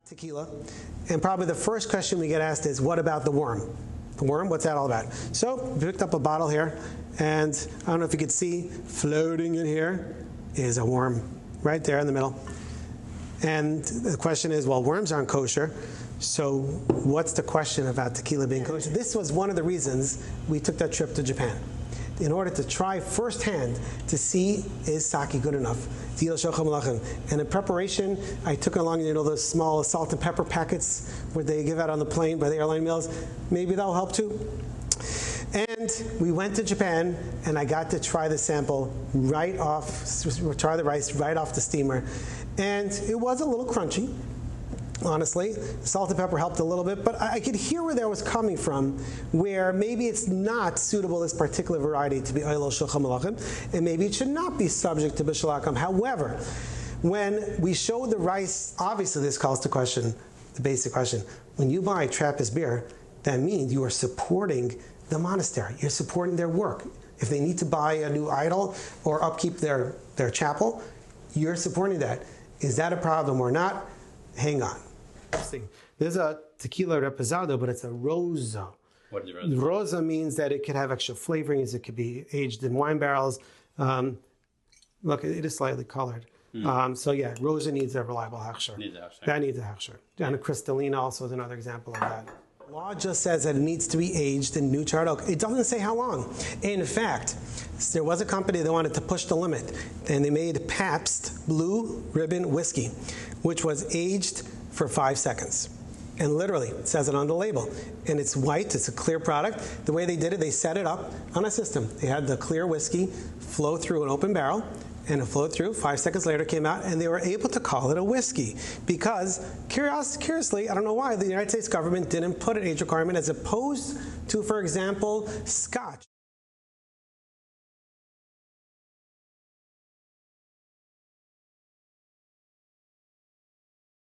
tequila, and probably the first question we get asked is, what about the worm? The worm, what's that all about? So we picked up a bottle here, and I don't know if you can see, floating in here is a worm right there in the middle. And the question is, well, worms aren't kosher, so what's the question about tequila being kosher? This was one of the reasons we took that trip to Japan, in order to try firsthand to see, is sake good enough? And in preparation, I took along, those small salt and pepper packets where they give out on the plane by the airline meals. Maybe that'll help too. And we went to Japan, and I got to try the sample right off, try the rice right off the steamer. And it was a little crunchy, honestly. Salt and pepper helped a little bit, but I could hear where that was coming from, where maybe it's not suitable, this particular variety, to be oilol shulchan malachim, and maybe it should not be subject to bishul akum. However, when we showed the rice, obviously this calls to question, the basic question. When you buy Trappist beer, that means you are supporting the monastery. You're supporting their work. If they need to buy a new idol or upkeep their chapel, you're supporting that. Is that a problem or not? Hang on. There's a tequila reposado, but it's a rosa. What is rosa? Rosa means that it could have extra flavorings. It could be aged in wine barrels. Look, it is slightly colored. So yeah, rosa needs a reliable hechsher. That needs a hechsher. And a crystallina also is another example of that. Law just says that it needs to be aged in new charred oak. It doesn't say how long. In fact, there was a company that wanted to push the limit, and they made Pabst Blue Ribbon Whiskey, which was aged for 5 seconds. And literally, it says it on the label. And it's white, it's a clear product. The way they did it, they set it up on a system. They had the clear whiskey flow through an open barrel, and it flowed through. 5 seconds later, it came out, and they were able to call it a whiskey because, curiously, I don't know why, the United States government didn't put an age requirement as opposed to, for example, Scotch.